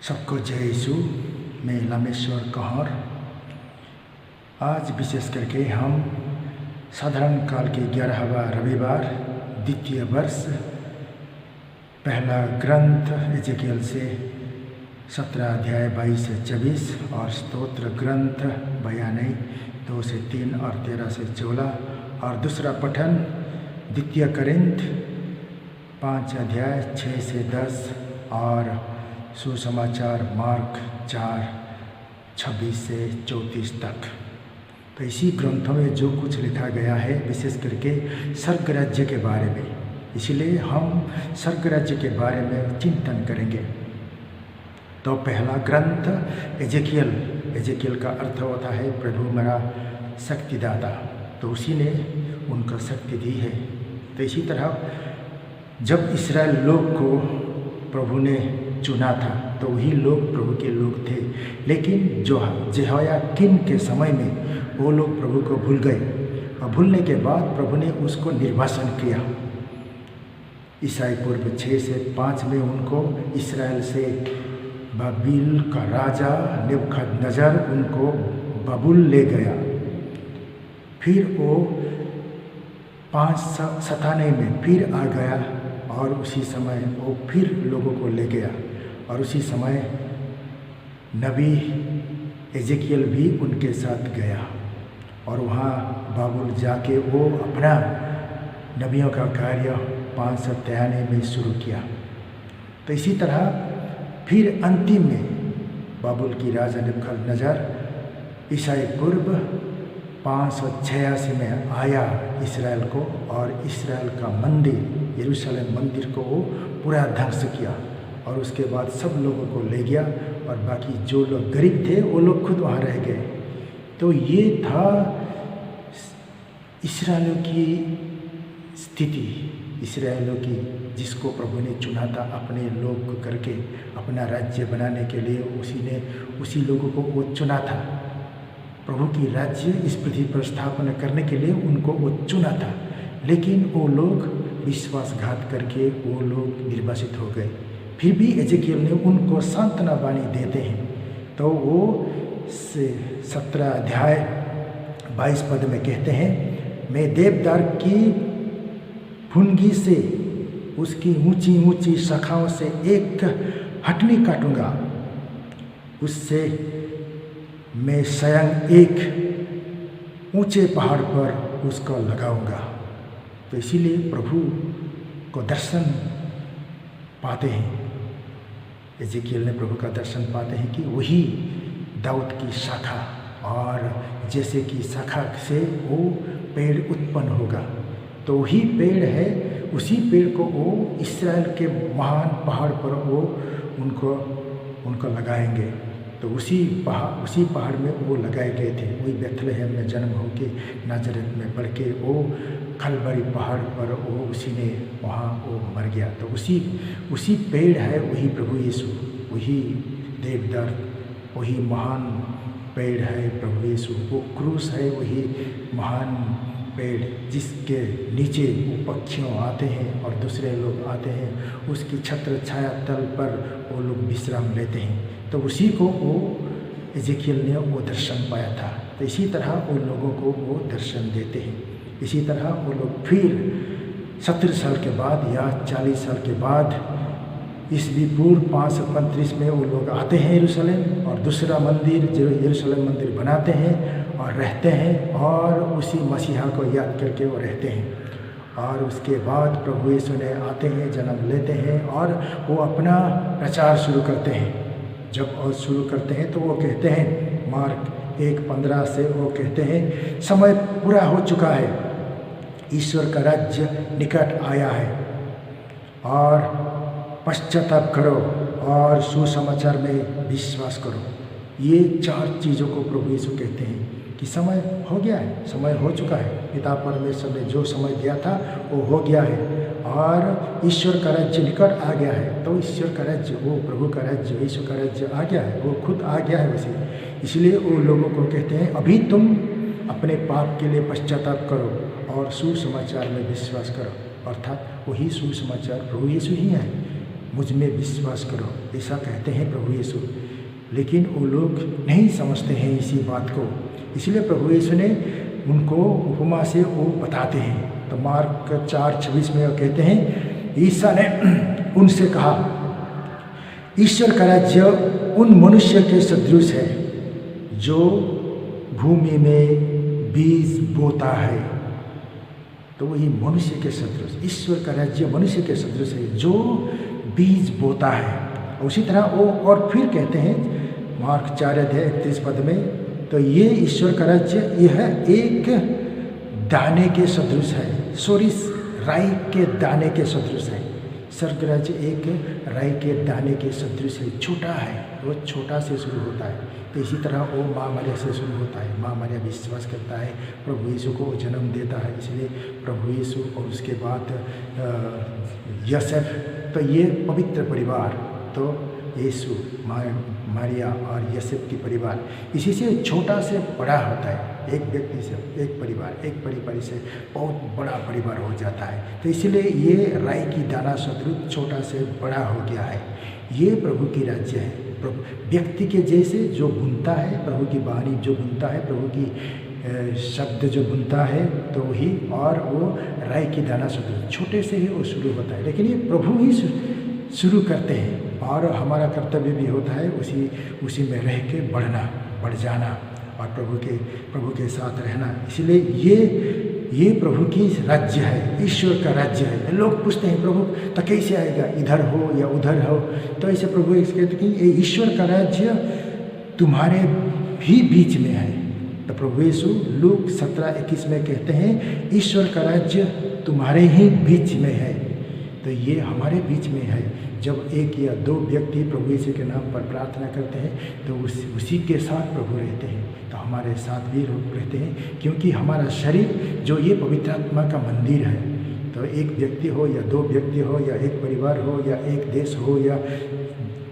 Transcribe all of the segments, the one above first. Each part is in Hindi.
सबको जय यीशु। मैं लामेश्वर कौर। आज विशेष करके हम साधारण काल के 11वां रविवार द्वितीय वर्ष पहला ग्रंथ एजेकियल से 17 अध्याय 22 से 24 और स्तोत्र ग्रंथ बयानी 2 से 3 और 13 से 14 और दूसरा पठन द्वितीय करिन्थ 5 अध्याय 6 से 10 और सुसमाचार मार्क 4 26 से 34 तक। तो इसी ग्रंथों में जो कुछ लिखा गया है विशेष करके स्वर्ग राज्य के बारे में, इसलिए हम स्वर्ग राज्य के बारे में चिंतन करेंगे। तो पहला ग्रंथ एजेकियल का अर्थ होता है प्रभु मेरा शक्तिदाता, तो उसी ने उनको शक्ति दी है। तो इसी तरह जब इस्राएल लोग को प्रभु ने चुना था तो वही लोग प्रभु के लोग थे, लेकिन जो जेहोयाकीन के समय में वो लोग प्रभु को भूल गए और भूलने के बाद प्रभु ने उसको निर्वासन किया। ईसाई पूर्व 6 से 5 में उनको इस्राएल से बाबिल का राजा नेबुकदनेस्सर उनको बाबुल ले गया। फिर वो 597 में फिर आ गया और उसी समय वो फिर लोगों को ले गया और उसी समय नबी एजेकियल भी उनके साथ गया और वहाँ बाबुल जाके वो अपना नबियों का कार्य 593 में शुरू किया। तो इसी तरह फिर अंतिम में बाबुल की राजा नेबुकदनेस्सर ईसाई पूर्व 586 में आया इस्राएल को और इस्राएल का मंदिर यरूशलेम मंदिर को वो पूरा ध्वंस किया और उसके बाद सब लोगों को ले गया और बाकी जो लोग गरीब थे वो लोग खुद वहाँ रह गए। तो ये था इस्राएलियों की स्थिति, इस्राएलियों की जिसको प्रभु ने चुना था अपने लोग को करके अपना राज्य बनाने के लिए, उसी लोगों को वो चुना था। प्रभु की राज्य इस पृथ्वी पर स्थापना करने के लिए उनको वो चुना था, लेकिन वो लोग विश्वासघात करके वो लोग निर्वासित हो गए। फिर भी एजेकियल ने उनको सांत्वना वाणी देते हैं। तो वो 17 अध्याय 22 पद में कहते हैं, मैं देवदार की फुनगी से उसकी ऊंची ऊंची शाखाओं से एक हटनी काटूंगा, उससे मैं स्वयं एक ऊंचे पहाड़ पर उसको लगाऊंगा। तो इसीलिए प्रभु को दर्शन पाते हैं, एजेकियल ने प्रभु का दर्शन पाते हैं कि वही दाऊद की शाखा और जैसे कि शाखा से वो पेड़ उत्पन्न होगा, तो वही पेड़ है, उसी पेड़ को वो इस्राएल के महान पहाड़ पर वो उनको लगाएंगे। तो उसी पहाड़ में वो लगाए गए थे। वही बेथलेहम में जन्म होके नाजरेत में बढ़ के वो खलबरी पहाड़ पर वो उसी ने वहाँ वो मर गया। तो उसी पेड़ है वही प्रभु यीशु, वही देवदार, वही महान पेड़ है प्रभु यीशु। वो क्रूस है वही महान पेड़ जिसके नीचे वो पक्षियों आते हैं और दूसरे लोग आते हैं, उसकी छत्र छाया तल पर वो लोग विश्राम लेते हैं। तो उसी को वो एजेकियल ने वो दर्शन पाया था। तो इसी तरह वो लोगों को वो दर्शन देते हैं। इसी तरह वो लोग फिर 70 साल के बाद या 40 साल के बाद ईस्वी पूर्व 535 में वो लोग आते हैं यरूशलेम और दूसरा मंदिर जो यरूशलेम मंदिर बनाते हैं और रहते हैं और उसी मसीहा को याद करके वो रहते हैं। और उसके बाद प्रभु यीशु ने आते हैं, जन्म लेते हैं और वो अपना प्रचार शुरू करते हैं। जब और शुरू करते हैं तो वो कहते हैं मार्क 1:15 से वो कहते हैं, समय पूरा हो चुका है, ईश्वर का राज्य निकट आया है और पश्चाताप करो और सुसमाचार में विश्वास करो। ये 4 चीज़ों को प्रभु यीशु कहते हैं कि समय हो गया है, समय हो चुका है। पिता परमेश्वर ने जो समय दिया था वो हो गया है और ईश्वर का राज्य निकट आ गया है। तो ईश्वर का राज्य, वो प्रभु का राज्य, ईश्वर का राज्य आ गया है, वो खुद आ गया है वैसे। इसलिए वो लोगों को कहते हैं अभी तुम अपने पाप के लिए पश्चाताप करो और सुसमाचार में विश्वास करो। अर्थात वही सुसमाचार प्रभु यीशु ही है। मुझ में विश्वास करो, ऐसा कहते हैं प्रभु यीशु। लेकिन वो लोग नहीं समझते हैं इसी बात को, इसलिए प्रभु यीशु ने उनको उपमा से वो बताते हैं। तो मार्क 4:26 में वो कहते हैं, ईसा ने उनसे कहा, ईश्वर का राज्य उन मनुष्य के सदृश है जो भूमि में बीज बोता है। तो वही मनुष्य के सदृश, ईश्वर का राज्य मनुष्य के सदृश है जो बीज बोता है। उसी तरह वो और फिर कहते हैं मार्क 4:31 में, तो ये ईश्वर का राज्य यह एक दाने के सदृश है, सोरिस राई के दाने के सदृश है। स्वर्ग राज्य एक राई के दाने के सदृश है, छोटा है, वो छोटा से शुरू होता है। तो इसी तरह वो माँ मरिया से शुरू होता है। माँ मरिया विश्वास करता है, प्रभु यीशु को जन्म देता है, इसलिए प्रभु यीशु और उसके बाद यूसुफ, तो ये पवित्र परिवार, तो यीशु, मरिया और यूसुफ की परिवार, इसी से छोटा से बड़ा होता है। एक व्यक्ति से एक परिवार से बहुत बड़ा परिवार हो जाता है। तो इसलिए ये राई की दाना सदृश छोटा से बड़ा हो गया है। ये प्रभु की राज्य है। प्रभु व्यक्ति के जैसे जो बुनता है, प्रभु की वाणी जो बुनता है, प्रभु की शब्द जो बुनता है, तो वही, और वो राई की दाना सदृश छोटे से ही वो शुरू होता है। लेकिन ये प्रभु ही शुरू करते हैं और हमारा कर्तव्य भी होता है उसी में रह के बढ़ जाना और प्रभु के साथ रहना। इसलिए ये प्रभु की राज्य है, ईश्वर का राज्य है। लोग पूछते हैं प्रभु तो कैसे आएगा, इधर हो या उधर हो? तो ऐसे प्रभु कहते हैं कि ये ईश्वर का राज्य तुम्हारे भी बीच में है। तो प्रभु यीशु लूक 17:21 में कहते हैं, ईश्वर का राज्य तुम्हारे ही बीच में है। तो ये हमारे बीच में है। जब एक या दो व्यक्ति प्रभु यीशु के नाम पर प्रार्थना करते हैं तो उसी के साथ प्रभु रहते हैं, तो हमारे साथ भी रहते हैं, क्योंकि हमारा शरीर जो ये पवित्र आत्मा का मंदिर है। तो एक व्यक्ति हो या दो व्यक्ति हो या एक परिवार हो या एक देश हो या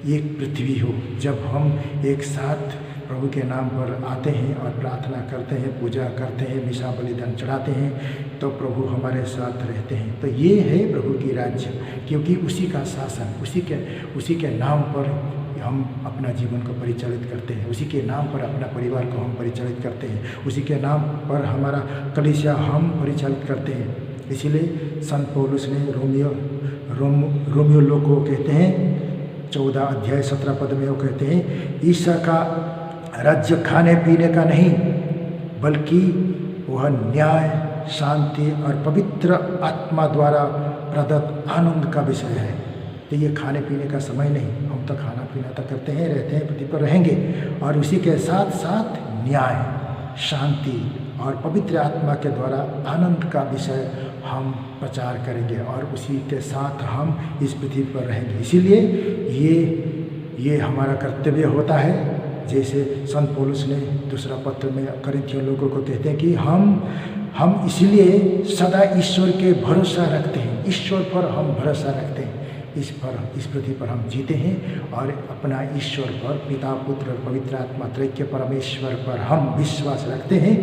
एक पृथ्वी हो, जब हम एक साथ प्रभु के नाम पर आते हैं और प्रार्थना करते हैं, पूजा करते हैं, मिसा बलिदान चढ़ाते हैं, तो प्रभु हमारे साथ रहते हैं। तो ये है प्रभु की राज्य, क्योंकि उसी का शासन, उसी के नाम पर हम अपना जीवन को परिचालित करते हैं, उसी के नाम पर अपना परिवार को हम परिचालित करते हैं, उसी के नाम पर हमारा कलीसिया हम परिचालित करते हैं। इसीलिए संत पौलुस ने रोमियो लोग को कहते हैं 14:17 में वो कहते हैं, ईसा का राज्य खाने पीने का नहीं, बल्कि वह न्याय, शांति और पवित्र आत्मा द्वारा प्रदत्त आनंद का विषय है। तो ये खाने पीने का समय नहीं, हम तो खाना पीना तो करते हैं, रहते हैं, पृथ्वी पर रहेंगे, और उसी के साथ साथ न्याय, शांति और पवित्र आत्मा के द्वारा आनंद का विषय हम प्रचार करेंगे और उसी के साथ हम इस पृथ्वी पर रहेंगे। इसीलिए ये हमारा कर्तव्य होता है। जैसे संत पौलुस ने दूसरा पत्र में करिन्थियों लोगों को कहते हैं कि हम इसलिए सदा ईश्वर के भरोसा रखते हैं, ईश्वर पर हम भरोसा रखते हैं, इस पृथ्वी पर हम जीते हैं और अपना ईश्वर पर, पिता पुत्र और पवित्र आत्मा त्रैक्य परमेश्वर पर हम विश्वास रखते हैं,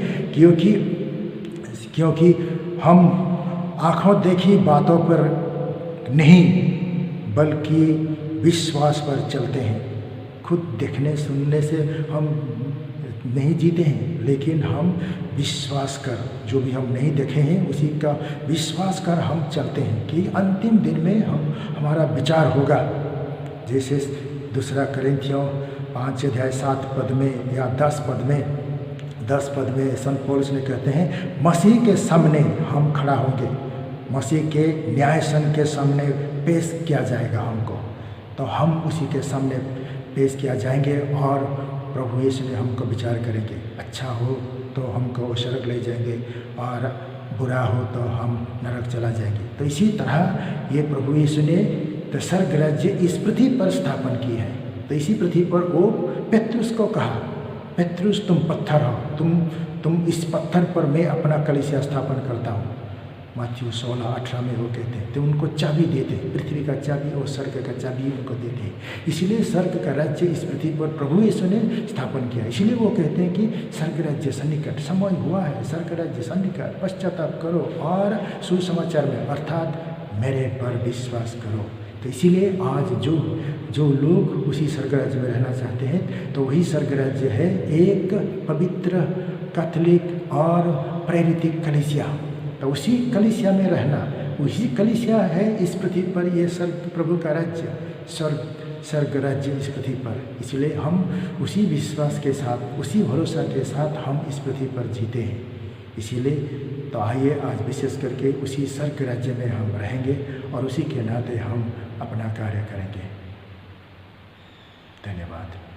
क्योंकि हम आँखों देखी बातों पर नहीं बल्कि विश्वास पर चलते हैं। खुद देखने सुनने से हम नहीं जीते हैं, लेकिन हम विश्वास कर, जो भी हम नहीं देखे हैं उसी का विश्वास कर हम चलते हैं कि अंतिम दिन में हमारा विचार होगा। जैसे दूसरा करिन्थियों 5:7 में या 10 पद में संत पौलुस ने कहते हैं, मसीह के सामने हम खड़ा होंगे, मसीह के न्यायसन के सामने पेश किया जाएगा हमको, तो हम उसी के सामने पेश किया जाएंगे और प्रभु यीशु ने हमको विचार करेंगे। अच्छा हो तो हमको स्वर्ग ले जाएंगे और बुरा हो तो हम नरक चला जाएंगे। तो इसी तरह ये प्रभु यीशु ने तो स्वर्ग राज्य इस पृथ्वी पर स्थापन की है। तो इसी पृथ्वी पर वो पेत्रुस को कहा, पेत्रुस तुम पत्थर हो, तुम इस पत्थर पर मैं अपना कलीसिया स्थापन करता हूँ। मत्ती 16:18 में वो कहते हैं, तो उनको चाबी देते हैं, पृथ्वी का चाबी और स्वर्ग का चाबी उनको देते हैं। इसीलिए स्वर्ग का राज्य इस पृथ्वी पर प्रभु यीशु ने स्थापन किया। इसीलिए वो कहते हैं कि स्वर्ग राज्य सन्निकट, समय हुआ है, स्वर्ग राज्य सन्निकट, पश्चाताप करो और सुसमाचार में अर्थात मेरे पर विश्वास करो। तो इसीलिए आज जो लोग उसी स्वर्ग राज्य में रहना चाहते हैं, तो वही स्वर्ग राज्य है एक पवित्र कैथोलिक और प्रेरितिक कलीसिया। तो उसी कलीसिया में रहना, उसी कलीसिया है इस पृथ्वी पर ये स्वर्ग प्रभु का राज्य, स्वर्ग राज्य इस पृथ्वी पर। इसलिए हम उसी विश्वास के साथ, उसी भरोसा के साथ हम इस पृथ्वी पर जीते हैं। इसीलिए तो आइए आज विशेष करके उसी स्वर्ग राज्य में हम रहेंगे और उसी के नाते हम अपना कार्य करेंगे। धन्यवाद।